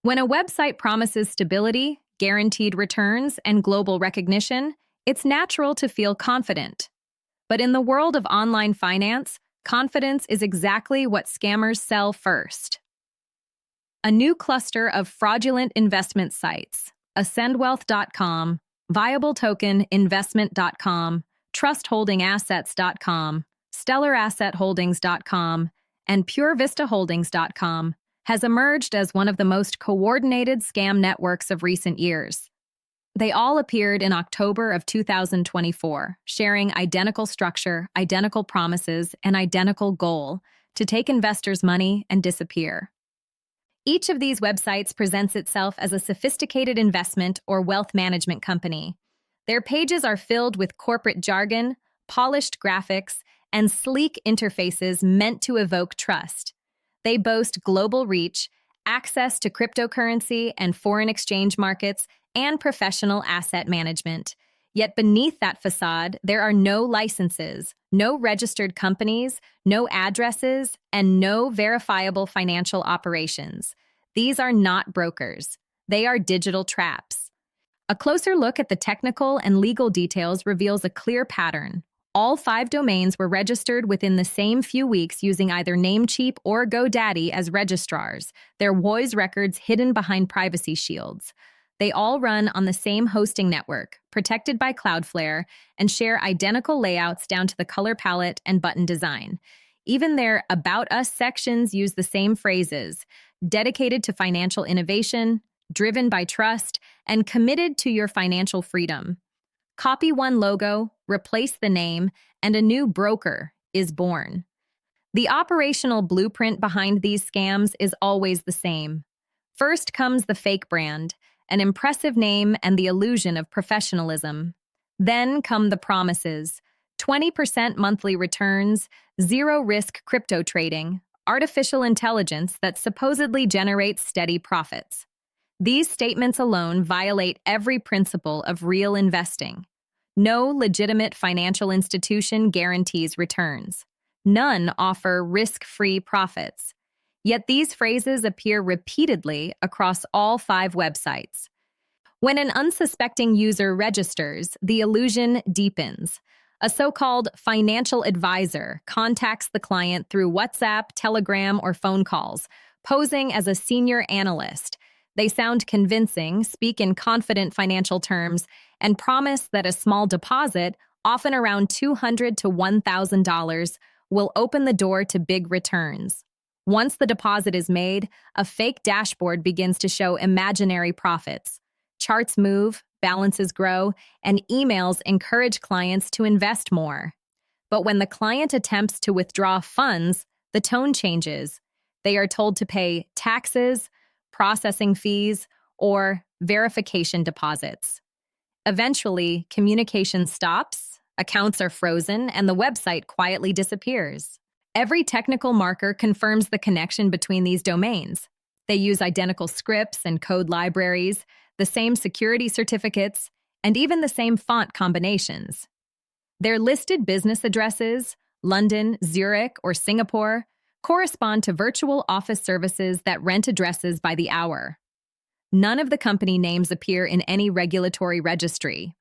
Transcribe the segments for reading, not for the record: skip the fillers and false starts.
When a website promises stability, guaranteed returns, and global recognition, it's natural to feel confident. But in the world of online finance, confidence is exactly what scammers sell first. A new cluster of fraudulent investment sites, ascendwealth.com, viabletokeninvestment.com, trustholdingassets.com, stellarassetholdings.com, and purevistaholdings.com, has emerged as one of the most coordinated scam networks of recent years. They all appeared in October of 2024, sharing identical structure, identical promises, and identical goal to take investors' money and disappear. Each of these websites presents itself as a sophisticated investment or wealth management company. Their pages are filled with corporate jargon, polished graphics, and sleek interfaces meant to evoke trust. They boast global reach, access to cryptocurrency and foreign exchange markets, and professional asset management. Yet beneath that facade, there are no licenses, no registered companies, no addresses, and no verifiable financial operations. These are not brokers. They are digital traps. A closer look at the technical and legal details reveals a clear pattern. All 5 domains were registered within the same few weeks using either Namecheap or GoDaddy as registrars, their WOIS records hidden behind privacy shields. They all run on the same hosting network, protected by Cloudflare, and share identical layouts down to the color palette and button design. Even their About Us sections use the same phrases: dedicated to financial innovation, driven by trust, and committed to your financial freedom. Copy one logo, replace the name, and a new broker is born. The operational blueprint behind these scams is always the same. First comes the fake brand, an impressive name and the illusion of professionalism. Then come the promises: 20% monthly returns, zero-risk crypto trading, artificial intelligence that supposedly generates steady profits. These statements alone violate every principle of real investing. No legitimate financial institution guarantees returns. None offer risk-free profits. Yet these phrases appear repeatedly across all 5 websites. When an unsuspecting user registers, the illusion deepens. A so-called financial advisor contacts the client through WhatsApp, Telegram, or phone calls, posing as a senior analyst. They sound convincing, speak in confident financial terms, and promise that a small deposit, often around $200 to $1,000, will open the door to big returns. Once the deposit is made, a fake dashboard begins to show imaginary profits. Charts move, balances grow, and emails encourage clients to invest more. But when the client attempts to withdraw funds, the tone changes. They are told to pay taxes, processing fees, or verification deposits. Eventually, communication stops, accounts are frozen, and the website quietly disappears. Every technical marker confirms the connection between these domains. They use identical scripts and code libraries, the same security certificates, and even the same font combinations. Their listed business addresses, London, Zurich, or Singapore, correspond to virtual office services that rent addresses by the hour. None of the company names appear in any regulatory registry.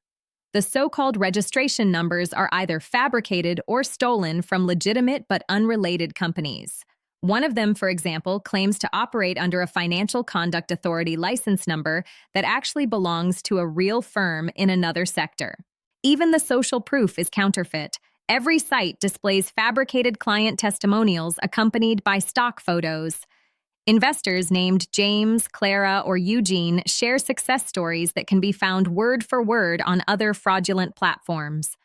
The so-called registration numbers are either fabricated or stolen from legitimate but unrelated companies. One of them, for example, claims to operate under a Financial Conduct Authority license number that actually belongs to a real firm in another sector. Even the social proof is counterfeit. Every site displays fabricated client testimonials accompanied by stock photos. Investors named James, Clara, or Eugene share success stories that can be found word for word on other fraudulent platforms.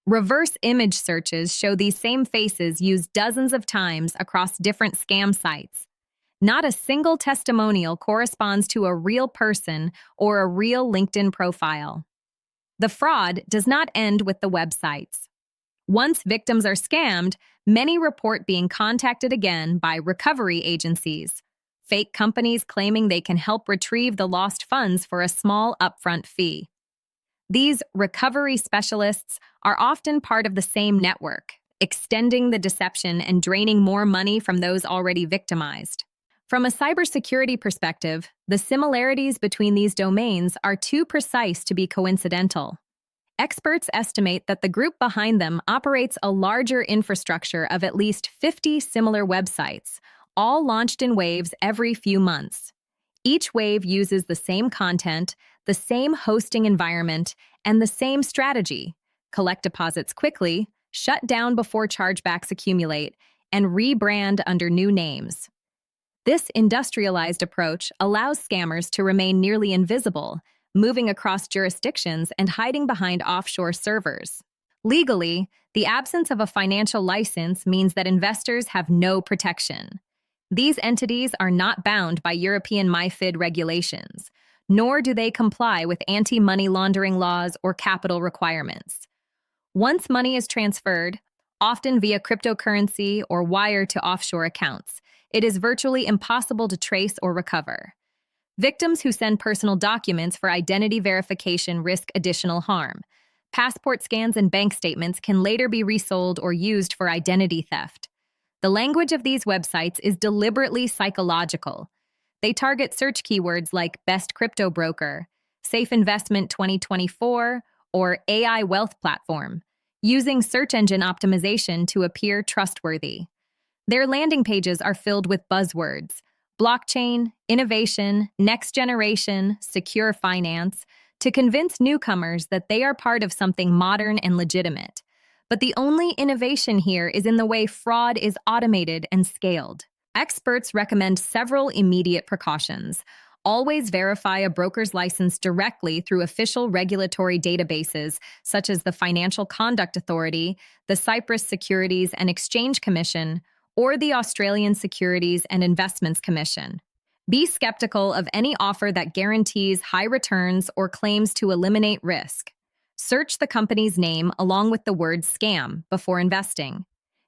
Reverse image searches show these same faces used dozens of times across different scam sites. Not a single testimonial corresponds to a real person or a real LinkedIn profile. The fraud does not end with the websites. Once victims are scammed, many report being contacted again by recovery agencies, fake companies claiming they can help retrieve the lost funds for a small upfront fee. These recovery specialists are often part of the same network, extending the deception and draining more money from those already victimized. From a cybersecurity perspective, the similarities between these domains are too precise to be coincidental. Experts estimate that the group behind them operates a larger infrastructure of at least 50 similar websites, all launched in waves every few months. Each wave uses the same content, the same hosting environment, and the same strategy: collect deposits quickly, shut down before chargebacks accumulate, and rebrand under new names. This industrialized approach allows scammers to remain nearly invisible, moving across jurisdictions and hiding behind offshore servers. Legally, the absence of a financial license means that investors have no protection. These entities are not bound by European MiFID regulations, nor do they comply with anti-money laundering laws or capital requirements. Once money is transferred, often via cryptocurrency or wire to offshore accounts, it is virtually impossible to trace or recover. Victims who send personal documents for identity verification risk additional harm. Passport scans and bank statements can later be resold or used for identity theft. The language of these websites is deliberately psychological. They target search keywords like best crypto broker, safe investment 2024, or AI wealth platform, using search engine optimization to appear trustworthy. Their landing pages are filled with buzzwords: blockchain, innovation, next generation, secure finance, to convince newcomers that they are part of something modern and legitimate. But the only innovation here is in the way fraud is automated and scaled. Experts recommend several immediate precautions. Always verify a broker's license directly through official regulatory databases such as the Financial Conduct Authority, the Cyprus Securities and Exchange Commission, or the Australian Securities and Investments Commission. Be skeptical of any offer that guarantees high returns or claims to eliminate risk. Search the company's name along with the word scam before investing.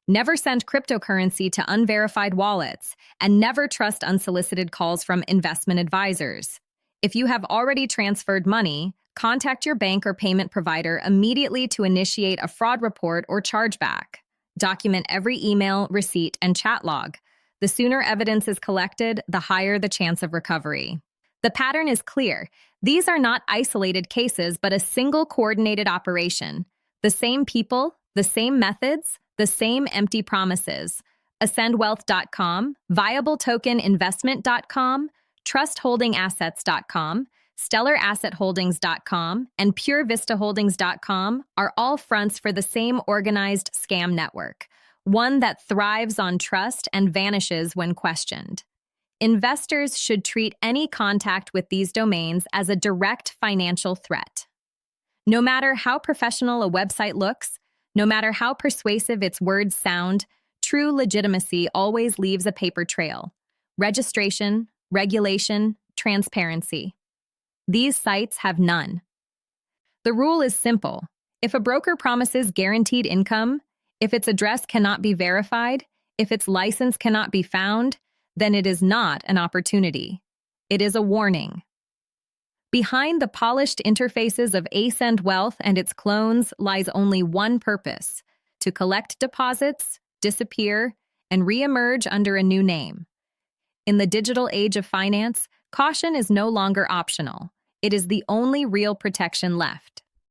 Never send cryptocurrency to unverified wallets, and never trust unsolicited calls from investment advisors. If you have already transferred money, contact your bank or payment provider immediately to initiate a fraud report or chargeback. Document every email, receipt, and chat log. The sooner evidence is collected, the higher the chance of recovery. The pattern is clear. These are not isolated cases, but a single coordinated operation. The same people, the same methods, the same empty promises. AscendWealth.com, ViableTokenInvestment.com, TrustHoldingAssets.com, StellarAssetHoldings.com, and PureVistaHoldings.com are all fronts for the same organized scam network, one that thrives on trust and vanishes when questioned. Investors should treat any contact with these domains as a direct financial threat. No matter how professional a website looks, no matter how persuasive its words sound, true legitimacy always leaves a paper trail: registration, regulation, transparency. These sites have none. The rule is simple. If a broker promises guaranteed income, if its address cannot be verified, if its license cannot be found, then it is not an opportunity. It is a warning. Behind the polished interfaces of Ascend Wealth and its clones lies only one purpose: to collect deposits, disappear, and reemerge under a new name. In the digital age of finance, caution is no longer optional. It is the only real protection left.